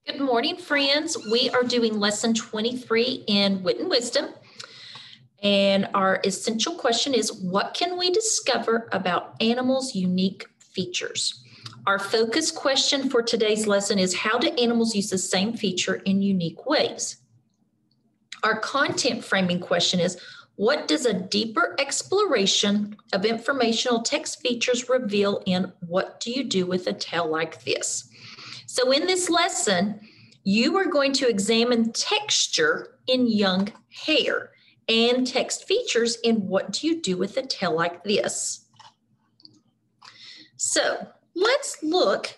Good morning, friends. We are doing lesson 23 in Wit and Wisdom. And our essential question is, what can we discover about animals' unique features? Our focus question for today's lesson is, how do animals use the same feature in unique ways? Our content framing question is, what does a deeper exploration of informational text features reveal in What Do You Do with a Tale Like This? So in this lesson, you are going to examine texture in young hair and text features in What Do You Do with a Tale Like This? So let's look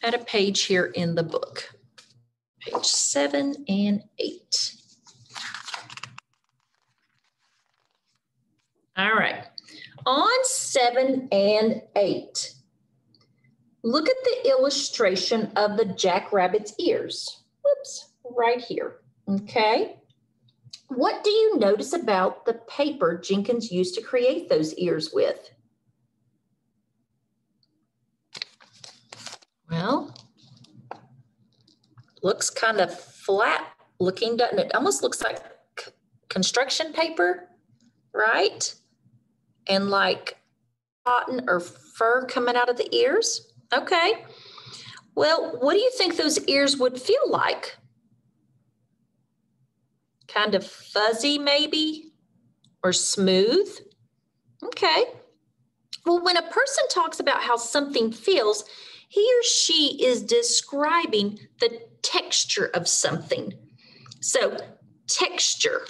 at a page here in the book, page 7 and 8. All right, on 7 and 8, look at the illustration of the jackrabbit's ears. Whoops, right here, okay? What do you notice about the paper Jenkins used to create those ears with? Well, looks kind of flat looking, doesn't it? Almost looks like construction paper, right? And like cotton or fur coming out of the ears. Okay. Well, what do you think those ears would feel like? Kind of fuzzy, maybe, or smooth? Okay. Well, when a person talks about how something feels, he or she is describing the texture of something. So, texture.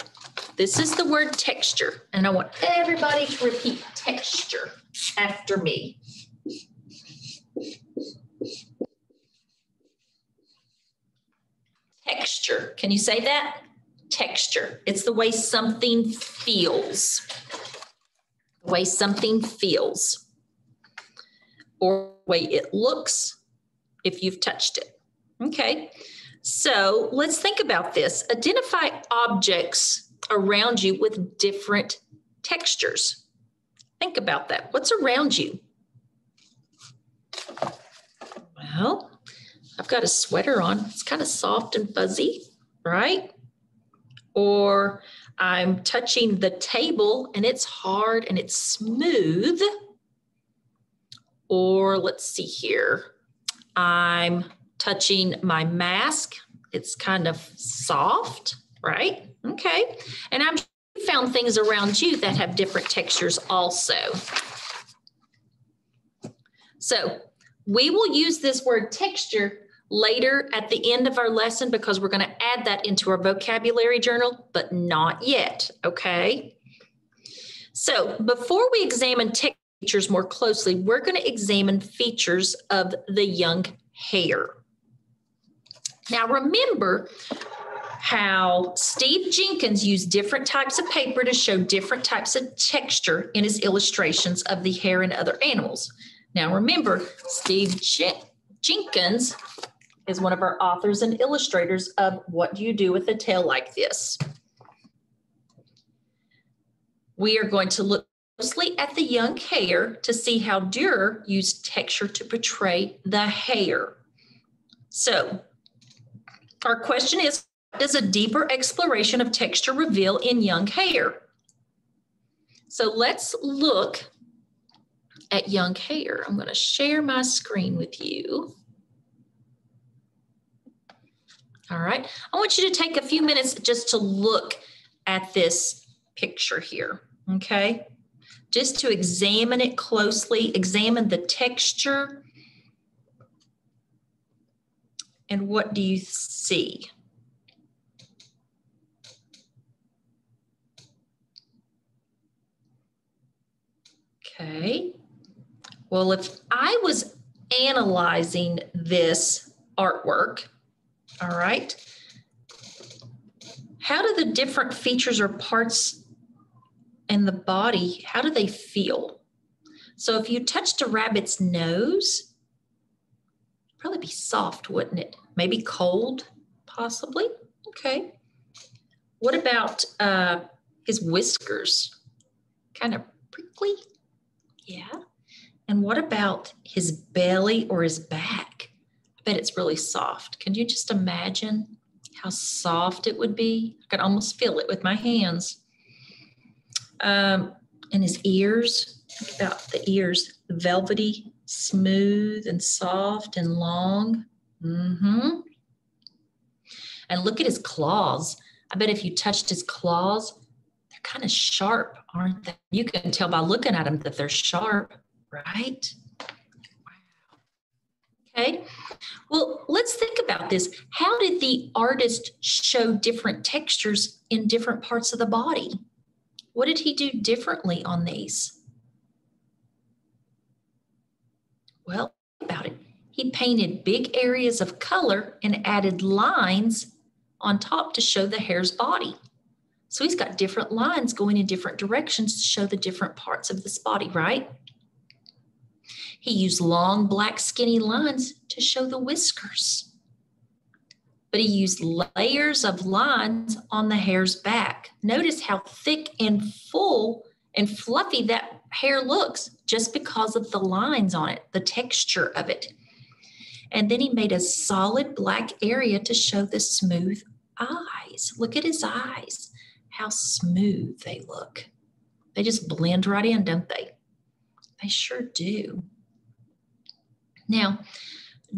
This is the word texture, and I want everybody to repeat texture after me. Texture. Can you say that? Texture. It's the way something feels. The way something feels. Or the way it looks if you've touched it. Okay. So let's think about this. Identify objects around you with different textures. Think about that. What's around you? Well, I've got a sweater on. It's kind of soft and fuzzy, right? Or I'm touching the table and it's hard and it's smooth. Or let's see here. I'm touching my mask. It's kind of soft, right? Okay. And I'm sure you found things around you that have different textures also. So we will use this word texture later at the end of our lesson because we're going to add that into our vocabulary journal, but not yet, okay? So before we examine text features more closely, we're going to examine features of the young hair. Now remember how Steve Jenkins used different types of paper to show different types of texture in his illustrations of the hair and other animals. Now remember, Steve Jenkins is one of our authors and illustrators of What Do You Do with a Tale Like This? We are going to look closely at the young hair to see how Dürer used texture to portray the hair. So our question is, what does a deeper exploration of texture reveal in young hair? So let's look at young hair. I'm going to share my screen with you. All right. I want you to take a few minutes just to look at this picture here, okay? Just to examine it closely, examine the texture. And what do you see? Okay. Well, if I was analyzing this artwork, all right, how do the different features or parts in the body, how do they feel? So if you touched a rabbit's nose, it'd probably be soft, wouldn't it? Maybe cold, possibly. Okay. What about his whiskers? Kind of prickly? Yeah. And what about his belly or his back? bet it's really soft. Can you just imagine how soft it would be? I could almost feel it with my hands. And his ears, think about the ears, velvety, smooth and soft and long. Mm-hmm. And look at his claws. I bet if you touched his claws, they're kind of sharp, aren't they? You can tell by looking at them that they're sharp, right? Wow. Okay, well, let's think about this. How did the artist show different textures in different parts of the body? What did he do differently on these? Well, think about it. He painted big areas of color and added lines on top to show the hare's body. So he's got different lines going in different directions to show the different parts of this body, right? He used long, black, skinny lines to show the whiskers. But he used layers of lines on the hare's back. Notice how thick and full and fluffy that hair looks just because of the lines on it, the texture of it. And then he made a solid black area to show the smooth eyes. Look at his eyes, how smooth they look. They just blend right in, don't they? They sure do. Now,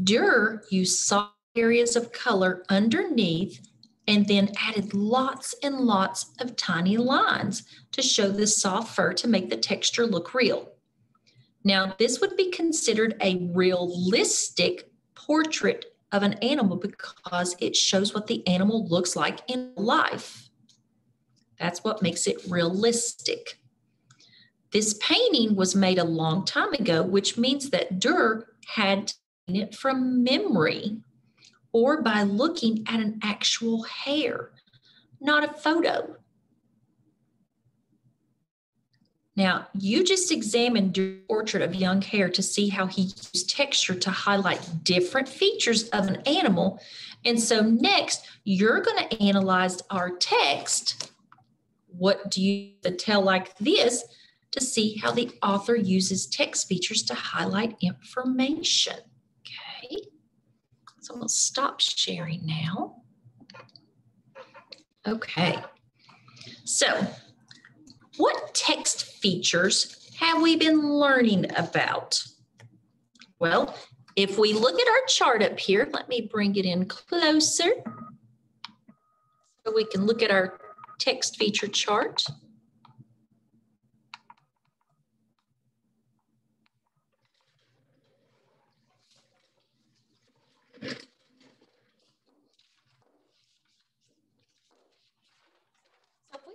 Durer used soft areas of color underneath and then added lots and lots of tiny lines to show the soft fur to make the texture look real. Now, this would be considered a realistic portrait of an animal because it shows what the animal looks like in life. That's what makes it realistic. This painting was made a long time ago, which means that Durer had to paint it from memory or by looking at an actual hair, not a photo. Now, you just examined Durer's portrait of young hare to see how he used texture to highlight different features of an animal. And so next, you're going to analyze our text. What do you tell like this to see how the author uses text features to highlight information? Okay, so I'm going to stop sharing now. Okay, so what text features have we been learning about? Well, if we look at our chart up here, let me bring it in closer so we can look at our text feature chart.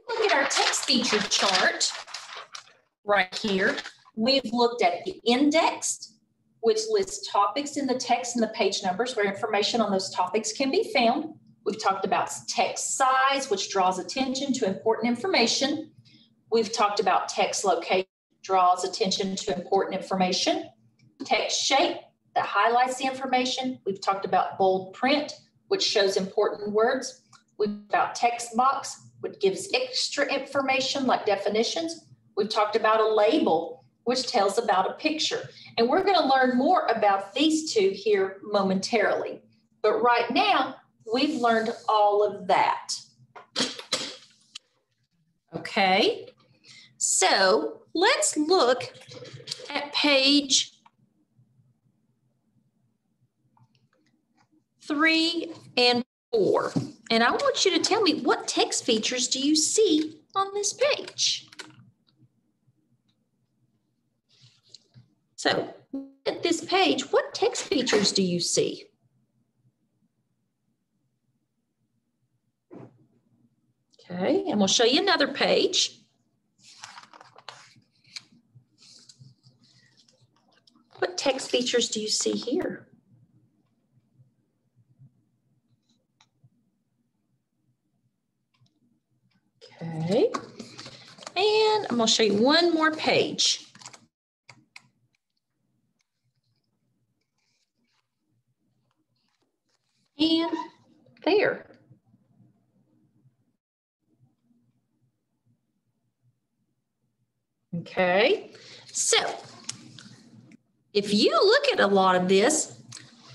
Look at our text feature chart right here. We've looked at the index, which lists topics in the text and the page numbers where information on those topics can be found. We've talked about text size, which draws attention to important information. We've talked about text location, draws attention to important information. Text shape, that highlights the information. We've talked about bold print, which shows important words. We've talked about text box, which gives extra information like definitions. We've talked about a label, which tells about a picture. And we're going to learn more about these two here momentarily. But right now, we've learned all of that. Okay, so let's look at page 3 and 4. And I want you to tell me, what text features do you see on this page? So at this page, what text features do you see? Okay, and we'll show you another page. What text features do you see here? Okay, and I'm going to show you one more page. And there. Okay, so if you look at a lot of this,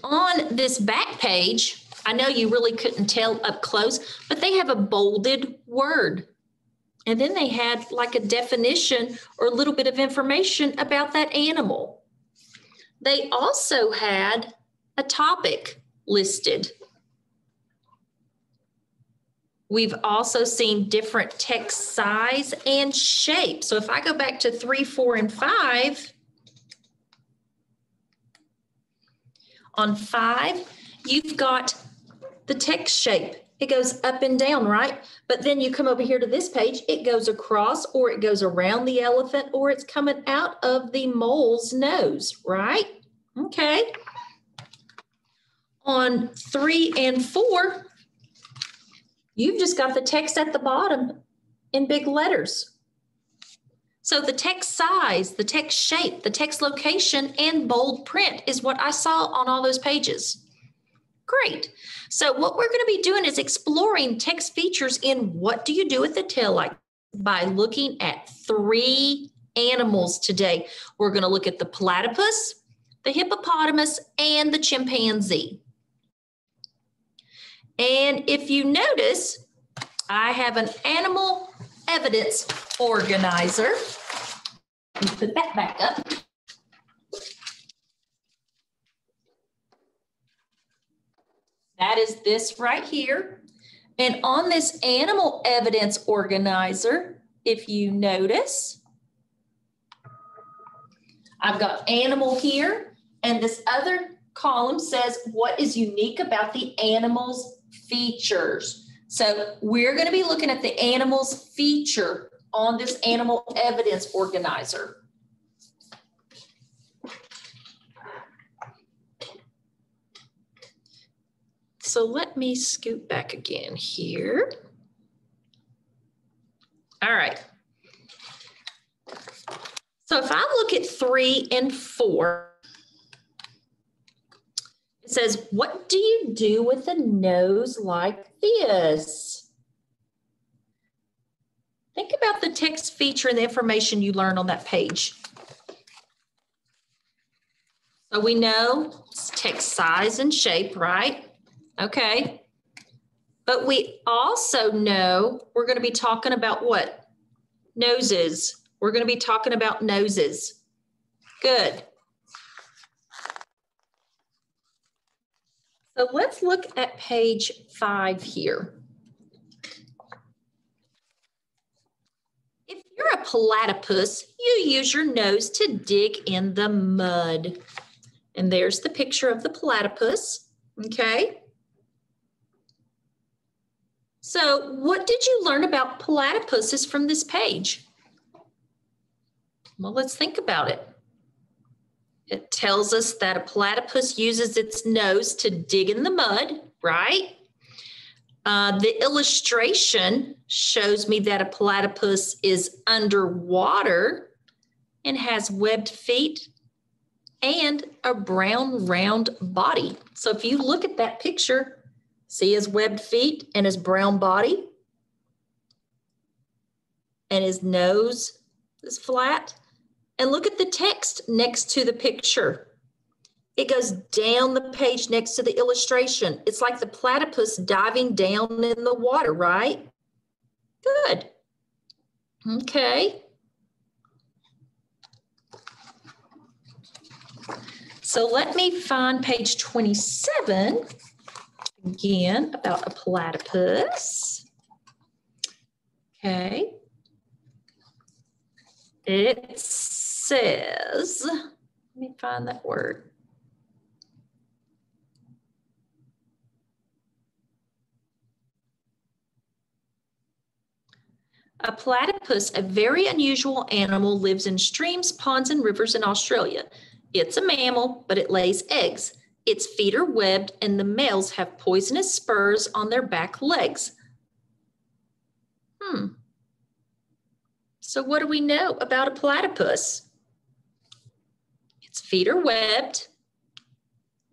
On this back page, I know you really couldn't tell up close, but they have a bolded word. And then they had like a definition or a little bit of information about that animal. They also had a topic listed. We've also seen different text size and shape. So if I go back to 3, 4, and 5, on 5, you've got the text shape. It goes up and down, right? But then you come over here to this page, it goes across or it goes around the elephant or it's coming out of the mole's nose, right? Okay. On 3 and 4, you've just got the text at the bottom in big letters. So the text size, the text shape, the text location, and bold print is what I saw on all those pages. Great. So what we're going to be doing is exploring text features in What Do You Do with the Tail Like by looking at 3 animals today. We're going to look at the platypus, the hippopotamus, and the chimpanzee. And if you notice, I have an animal evidence organizer. Let me put that back up. That is this right here. And on this animal evidence organizer, if you notice, I've got animal here, and this other column says what is unique about the animal's features. So we're going to be looking at the animal's feature on this animal evidence organizer. So let me scoot back again here. All right. So if I look at 3 and 4, it says, what do you do with a nose like this? Think about the text feature and the information you learn on that page. So we know it's text size and shape, right? Okay. But we also know we're going to be talking about what? Noses. We're going to be talking about noses. Good. So let's look at page 5 here. If you're a platypus, you use your nose to dig in the mud. And there's the picture of the platypus, okay? So what did you learn about platypuses from this page? Well, let's think about it. It tells us that a platypus uses its nose to dig in the mud, right? The illustration shows me that a platypus is underwater and has webbed feet and a brown round body. So if you look at that picture, see his webbed feet and his brown body, and his nose is flat. And look at the text next to the picture. It goes down the page next to the illustration. It's like the platypus diving down in the water, right? Good. Okay. So let me find page 27 again about a platypus. Okay. It says, let me find that word. A platypus, a very unusual animal, lives in streams, ponds, and rivers in Australia. It's a mammal, but it lays eggs. Its feet are webbed, and the males have poisonous spurs on their back legs. So what do we know about a platypus? Its feet are webbed,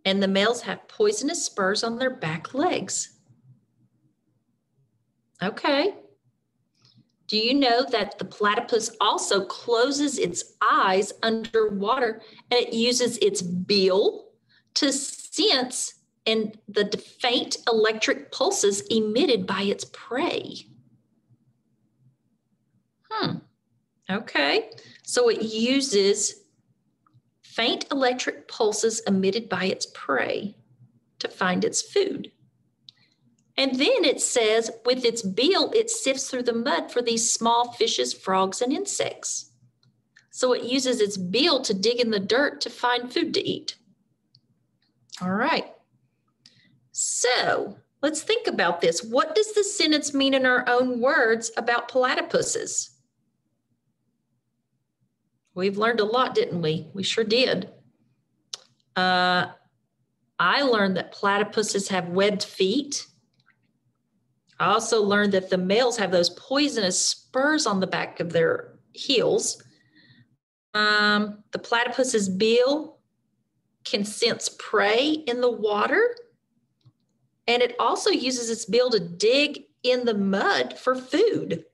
and the males have poisonous spurs on their back legs. Okay. Do you know that the platypus also closes its eyes underwater and it uses its bill to sense and the faint electric pulses emitted by its prey. Okay, so it uses faint electric pulses emitted by its prey to find its food. And then it says with its bill, it sifts through the mud for these small fishes, frogs, and insects. So it uses its bill to dig in the dirt to find food to eat. All right. So let's think about this. What does the sentence mean in our own words about platypuses? We've learned a lot, didn't we? We sure did. I learned that platypuses have webbed feet. I also learned that the males have those poisonous spurs on the back of their heels. The platypus's bill can sense prey in the water, and it also uses its bill to dig in the mud for food.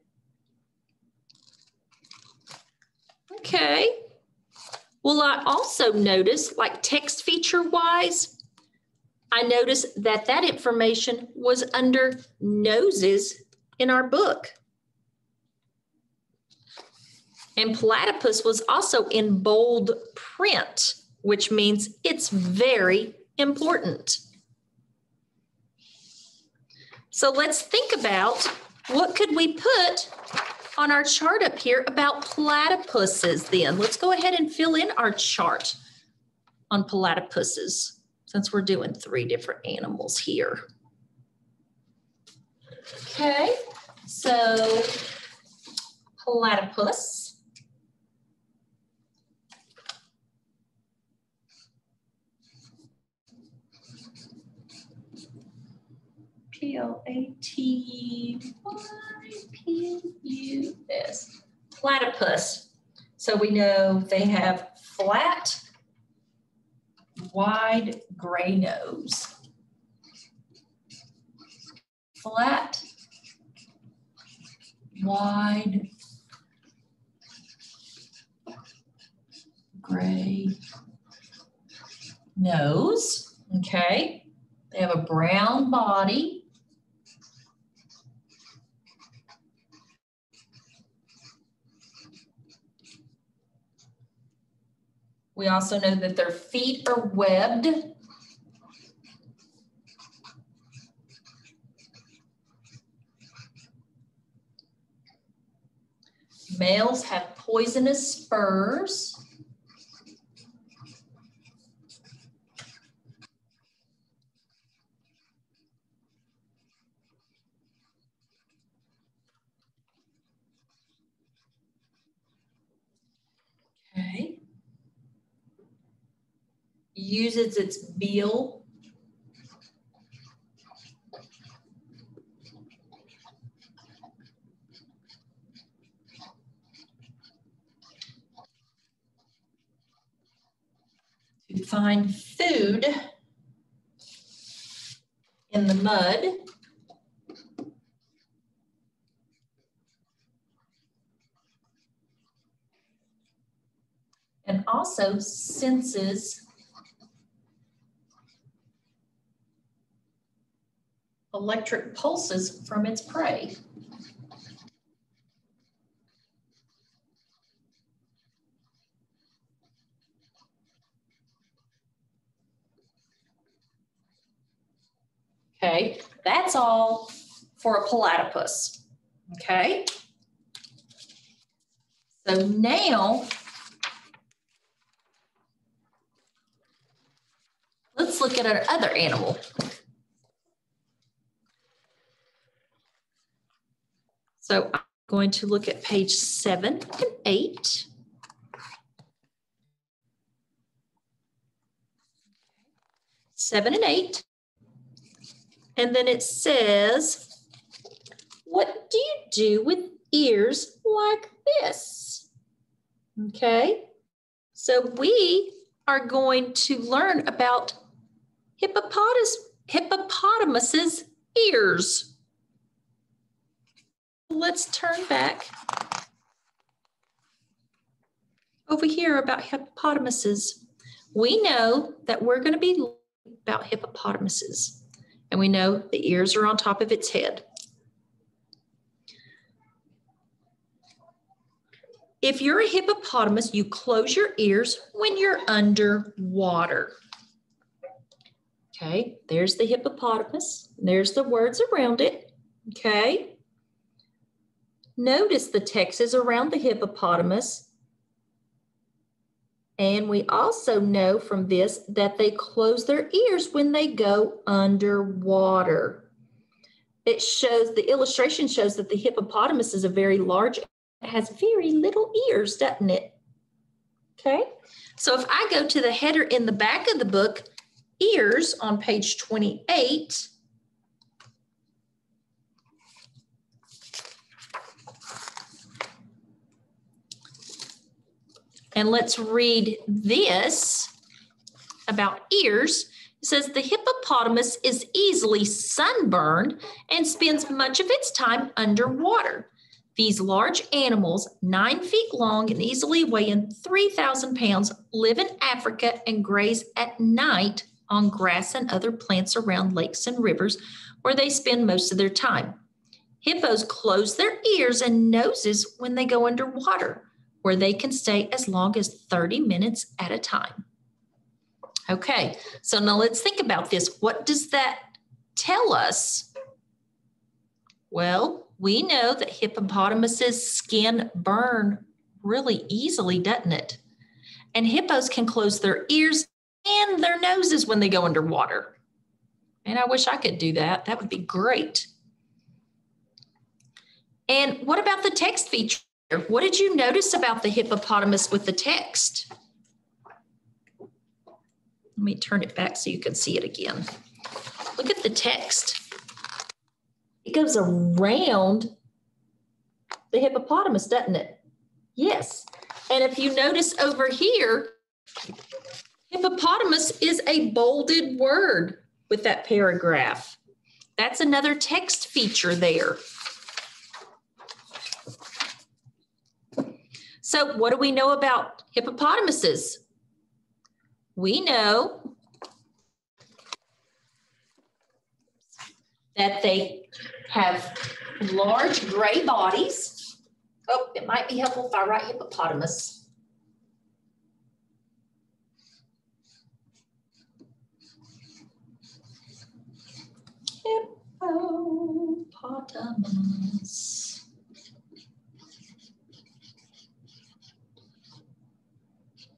Okay. Well, I also noticed, like text feature-wise, I noticed that that information was under noses in our book. And platypus was also in bold print, which means it's very important. So let's think about what could we put on our chart up here about platypuses then. Let's go ahead and fill in our chart on platypuses since we're doing 3 different animals here. Okay, so platypus. Platypus. Platypus. So we know they have flat, wide gray nose. Flat, wide, gray nose. Okay. They have a brown body. We also know that their feet are webbed. Males have poisonous spurs. Okay. Uses its bill to find food in the mud. And also senses electric pulses from its prey. Okay, that's all for a platypus. Okay. So now let's look at our other animal. So I'm going to look at page 7 and 8. Seven and 8. And then it says, what do you do with ears like this? Okay, so we are going to learn about hippopotamus's ears. Let's turn back over here about hippopotamuses. we know that we're going to be learning about hippopotamuses, and we know the ears are on top of its head. If you're a hippopotamus, you close your ears when you're underwater. Okay, there's the hippopotamus. There's the words around it. Okay. Notice the text is around the hippopotamus. And we also know from this that they close their ears when they go underwater. It shows, the illustration shows that the hippopotamus is a very large, it has very little ears, doesn't it? Okay, so if I go to the header in the back of the book, ears on page 28, and let's read this about ears. It says the hippopotamus is easily sunburned and spends much of its time underwater. These large animals, 9 feet long and easily weighing 3,000 pounds, live in Africa and graze at night on grass and other plants around lakes and rivers where they spend most of their time. Hippos close their ears and noses when they go underwater, where they can stay as long as 30 minutes at a time. Okay, so now let's think about this. What does that tell us? Well, we know that hippopotamuses' skin burn really easily, doesn't it? And hippos can close their ears and their noses when they go underwater. And I wish I could do that. That would be great. And what about the text feature? What did you notice about the hippopotamus with the text? Let me turn it back so you can see it again. Look at the text. It goes around the hippopotamus, doesn't it? Yes. And if you notice over here, hippopotamus is a bolded word with that paragraph. That's another text feature there. So what do we know about hippopotamuses? We know that they have large gray bodies. Oh, it might be helpful if I write hippopotamus. Hippopotamus.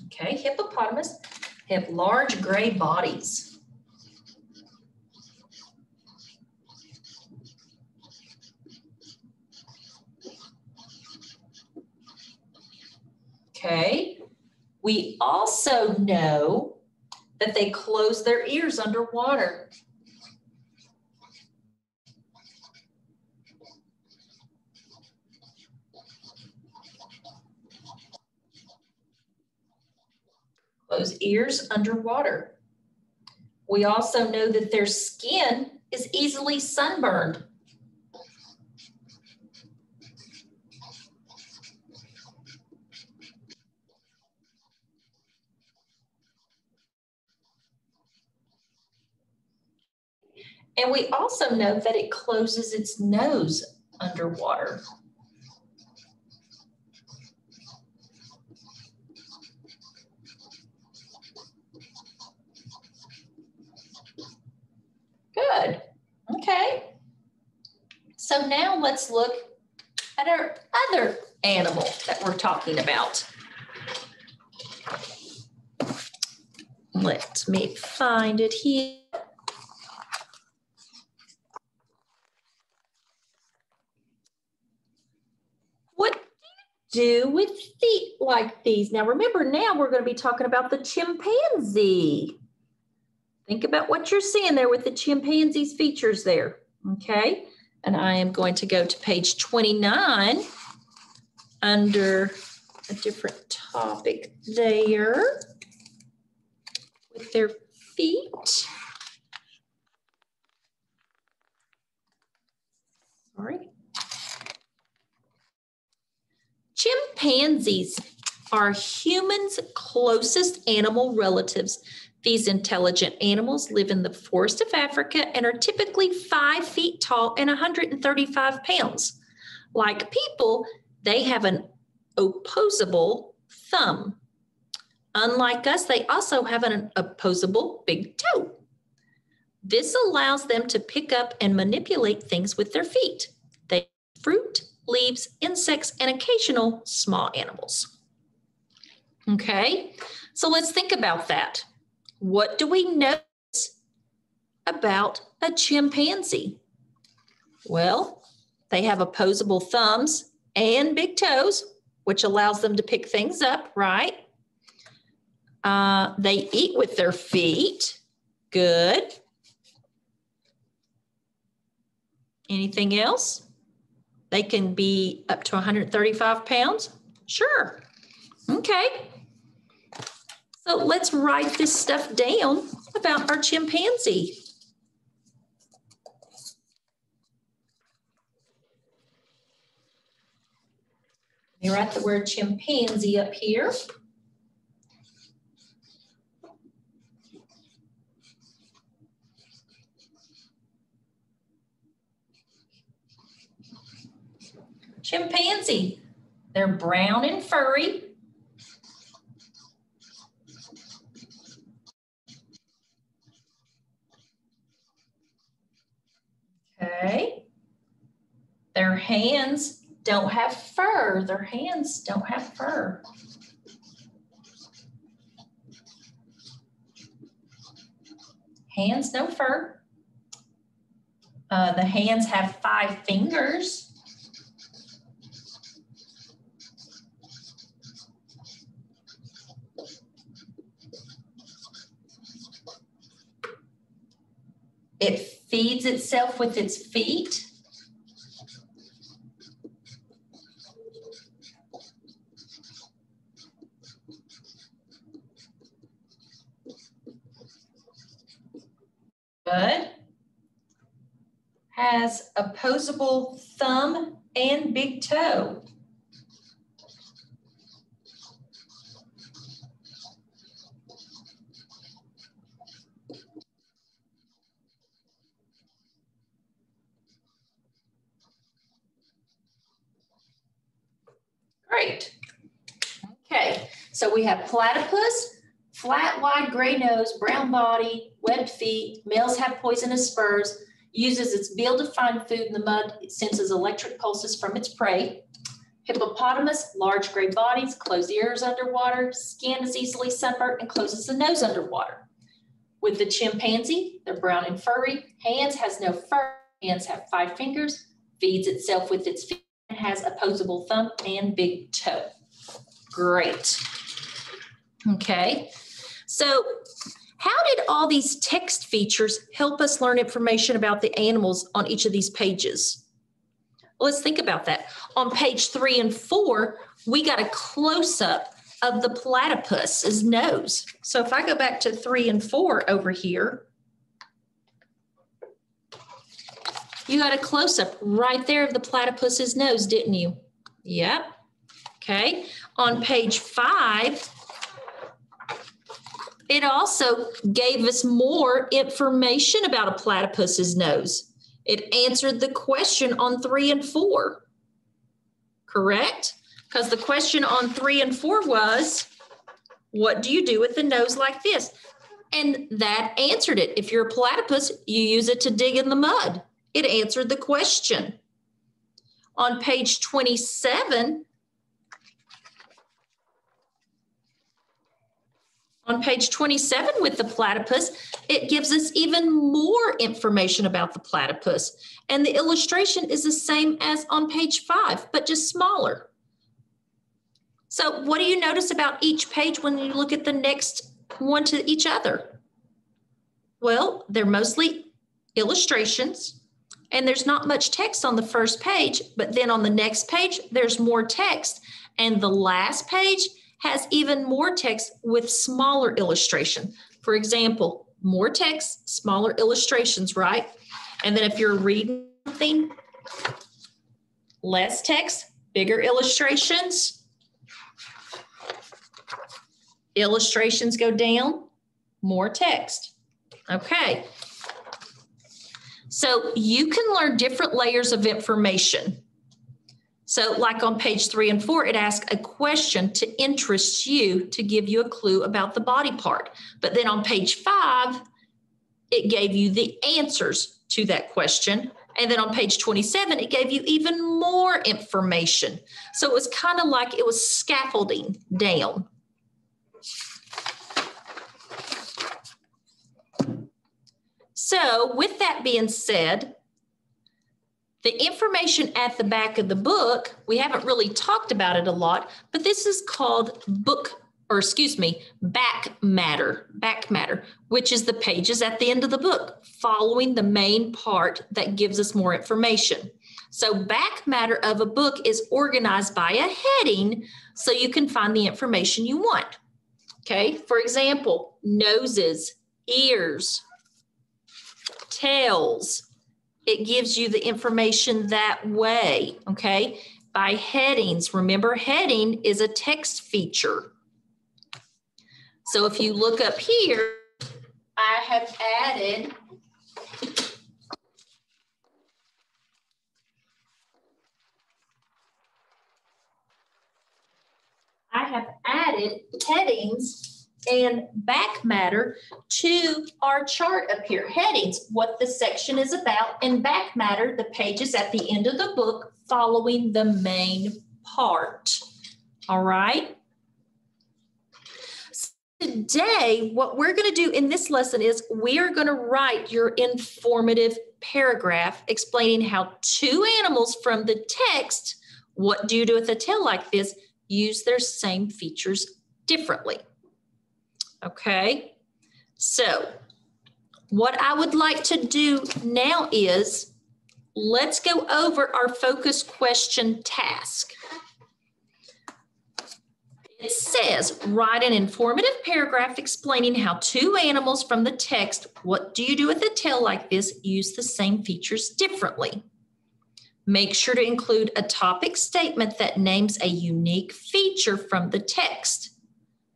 Okay, hippopotamus have large gray bodies. Okay, we also know that they close their ears underwater. Close ears underwater. We also know that their skin is easily sunburned. And we also know that it closes its nose underwater. Good. Okay. So now let's look at our other animal that we're talking about. Let me find it here. What do you do with feet like these? Now remember, now we're going to be talking about the chimpanzee. Think about what you're seeing there with the chimpanzee's features there, okay? And I am going to go to page 29 under a different topic there with their feet. Sorry. Chimpanzees. are humans' closest animal relatives. These intelligent animals live in the forest of Africa and are typically 5 feet tall and 135 pounds. Like people, they have an opposable thumb. Unlike us, they also have an opposable big toe. This allows them to pick up and manipulate things with their feet. They eat fruit, leaves, insects, and occasional small animals. Okay, so let's think about that. What do we know about a chimpanzee? Well, they have opposable thumbs and big toes, which allows them to pick things up, right? They eat with their feet. Good. Anything else? They can be up to 135 pounds? Sure. Okay. So let's write this stuff down about our chimpanzee. Let me write the word chimpanzee up here. Chimpanzee, they're brown and furry. Okay. Their hands don't have fur. Their hands don't have fur. Hands, no fur. The hands have 5 fingers. It feeds itself with its feet. Good. Has opposable thumb and big toe. Great. Okay, so we have platypus, flat, wide, gray nose, brown body, webbed feet. Males have poisonous spurs, uses its bill to find food in the mud. It senses electric pulses from its prey. Hippopotamus, large gray bodies, closed ears underwater, skin is easily sunburnt and closes the nose underwater. With the chimpanzee, they're brown and furry. Hands, has no fur. Hands have 5 fingers, feeds itself with its feet, and has opposable thumb and big toe. Great. Okay, so how did all these text features help us learn information about the animals on each of these pages? Well, let's think about that. On page 3 and 4, we got a close-up of the platypus's nose. So if I go back to 3 and 4 over here, you got a close-up right there of the platypus's nose, didn't you? Yep. Okay. On page 5, it also gave us more information about a platypus's nose. It answered the question on 3 and 4, correct? Because the question on 3 and 4 was, what do you do with a nose like this? And that answered it. If you're a platypus, you use it to dig in the mud. It answered the question. On page 27, with the platypus, it gives us even more information about the platypus. And the illustration is the same as on page 5, but just smaller. So what do you notice about each page when you look at the next one to each other? Well, they're mostly illustrations. And there's not much text on the first page, but then on the next page, there's more text. And the last page has even more text with smaller illustration. For example, more text, smaller illustrations, right? And then if you're reading something, less text, bigger illustrations. Illustrations go down, more text. Okay. So you can learn different layers of information. So like on page 3 and 4, it asks a question to interest you to give you a clue about the body part. But then on page 5, it gave you the answers to that question. And then on page 27, it gave you even more information. So it was kind of like it was scaffolding down. So with that being said, the information at the back of the book, we haven't really talked about it a lot, but this is called back matter, which is the pages at the end of the book, following the main part that gives us more information. So back matter of a book is organized by a heading so you can find the information you want. Okay, for example, noses, ears, tails. It gives you the information that way, okay? By headings. Remember, heading is a text feature. So if you look up here, I have added headings and back matter to our chart up here. Headings, what the section is about, and back matter, the pages at the end of the book following the main part. All right. So today, what we're going to do in this lesson is we are going to write your informative paragraph explaining how two animals from the text, what do you do with a tail like this, use their same features differently. Okay, so what I would like to do now is let's go over our focus question task. It says, write an informative paragraph explaining how two animals from the text, what do you do with a tail like this, use the same features differently. Make sure to include a topic statement that names a unique feature from the text.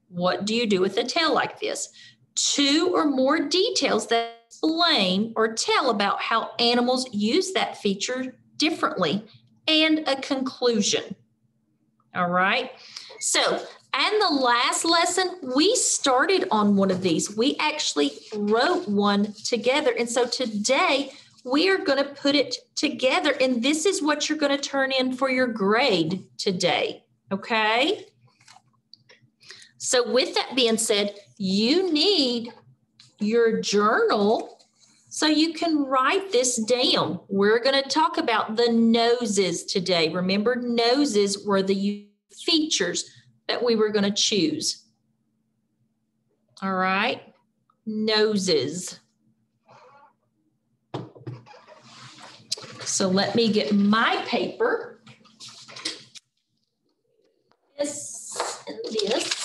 What do you do with a tail like this? Two or more details that explain or tell about how animals use that feature differently, and a conclusion. All right. So, and the last lesson, we started on one of these. We actually wrote one together. And so today we are going to put it together, and this is what you're going to turn in for your grade today. Okay. So with that being said, you need your journal so you can write this down. We're going to talk about the noses today. Remember, noses were the features that we were going to choose. All right, noses. So let me get my paper. This and this.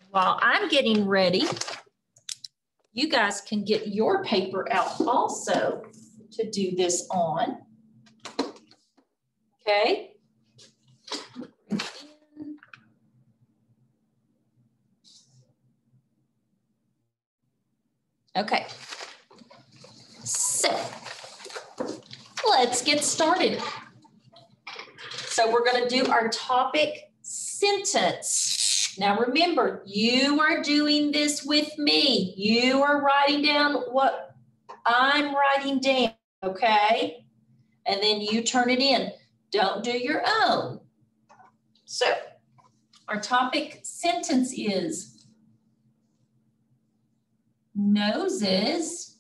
While I'm getting ready, you guys can get your paper out also to do this on. Okay. Okay. So let's get started. So we're going to do our topic sentence. Now remember, you are doing this with me. You are writing down what I'm writing down, okay? And then you turn it in. Don't do your own. So our topic sentence is noses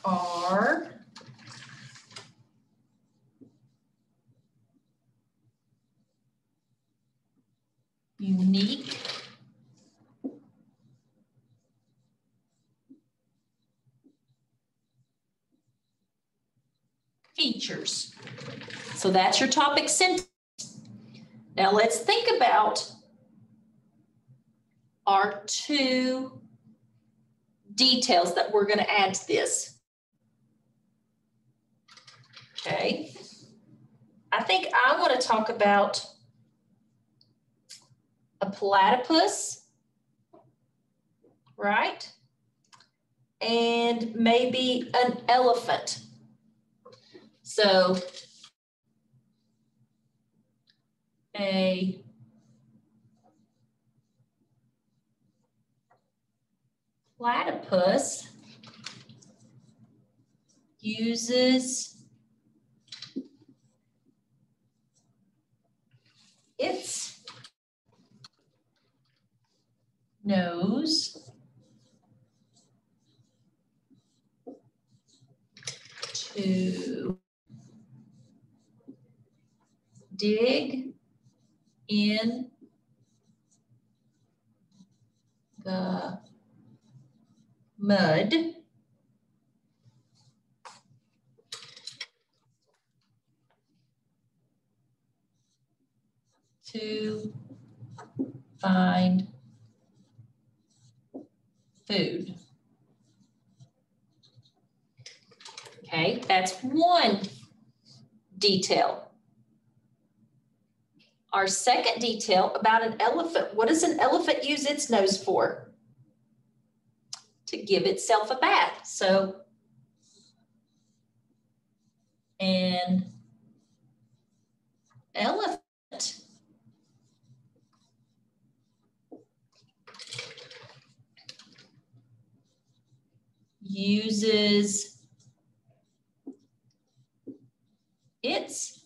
are unique features. So that's your topic sentence. Now let's think about our two details that we're going to add to this. Okay. I think I want to talk about a platypus, right? And maybe an elephant. So a platypus uses its nose to dig in the mud to find food. Okay, that's one detail. Our second detail about an elephant. What does an elephant use its nose for? To give itself a bath. So, an elephant uses its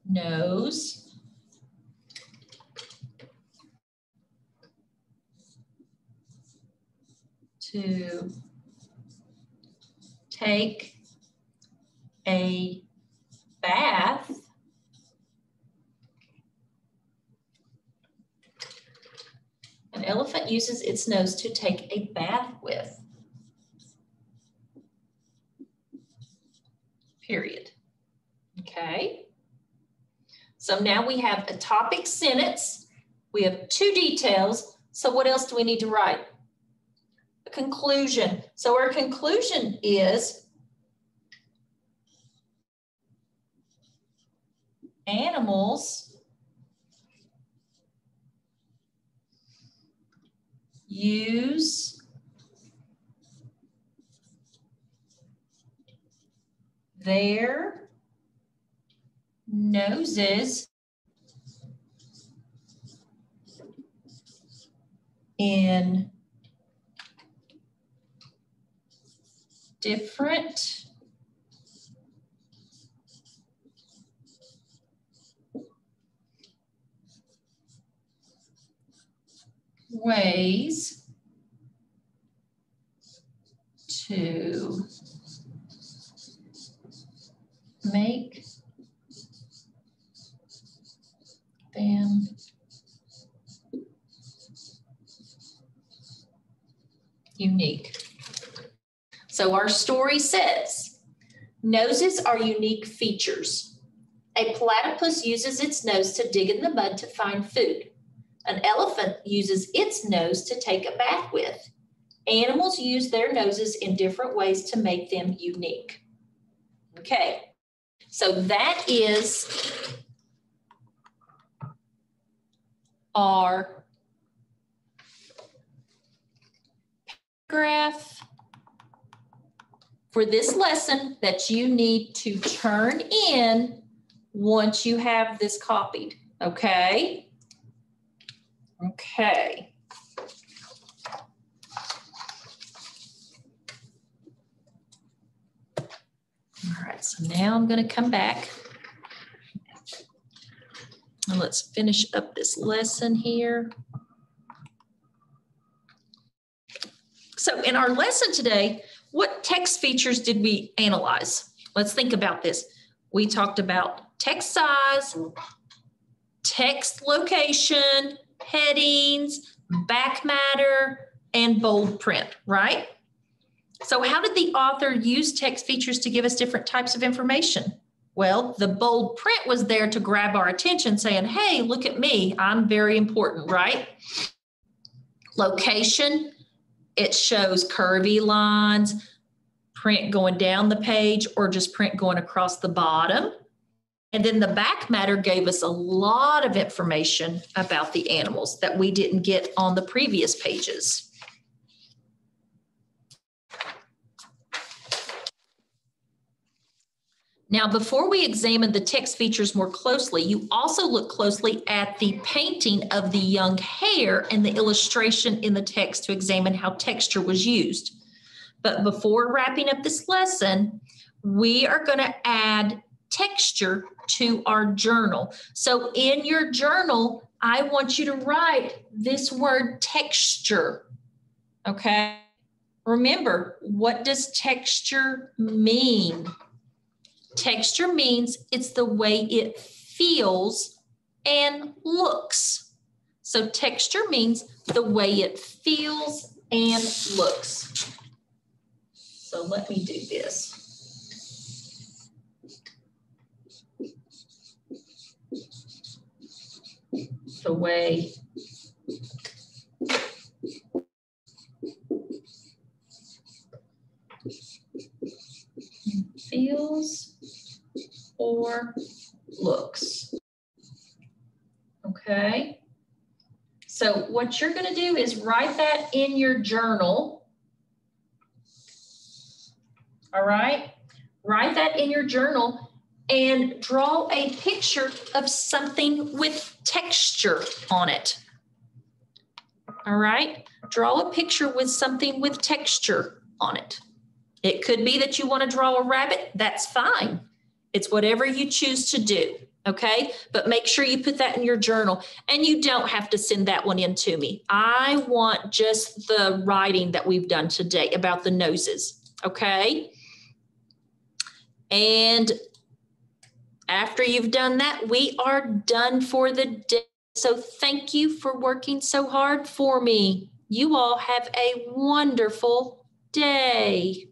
nose to take a bath An elephant uses its nose to take a bath with. Period. Okay. So now we have a topic sentence. We have two details. So what else do we need to write? A conclusion. So our conclusion is animals use their noses in different ways to make them unique. So our story says, noses are unique features. A platypus uses its nose to dig in the mud to find food. An elephant uses its nose to take a bath with. Animals use their noses in different ways to make them unique. Okay, so that is our paragraph for this lesson that you need to turn in once you have this copied, okay? Okay. All right, so now I'm going to come back and let's finish up this lesson here. So in our lesson today, what text features did we analyze? Let's think about this. We talked about text size, text location, headings, back matter, and bold print, right? So how did the author use text features to give us different types of information? Well, the bold print was there to grab our attention saying, hey, look at me, I'm very important, right? Location, it shows curvy lines, print going down the page, or just print going across the bottom. And then the back matter gave us a lot of information about the animals that we didn't get on the previous pages. Now, before we examine the text features more closely, you also look closely at the painting of the young hare and the illustration in the text to examine how texture was used. But before wrapping up this lesson, we are going to add texture to our journal. So in your journal, I want you to write this word texture, okay? Remember, what does texture mean? Texture means it's the way it feels and looks. So texture means the way it feels and looks. So let me do this. The way it feels or looks. Okay. So what you're going to do is write that in your journal. All right. Write that in your journal and draw a picture of something with texture on it. All right. Draw a picture with something with texture on it. It could be that you want to draw a rabbit. That's fine. It's whatever you choose to do, okay? But make sure you put that in your journal, and you don't have to send that one in to me. I want just the writing that we've done today about the noses, okay? And after you've done that, we are done for the day. So thank you for working so hard for me. You all have a wonderful day.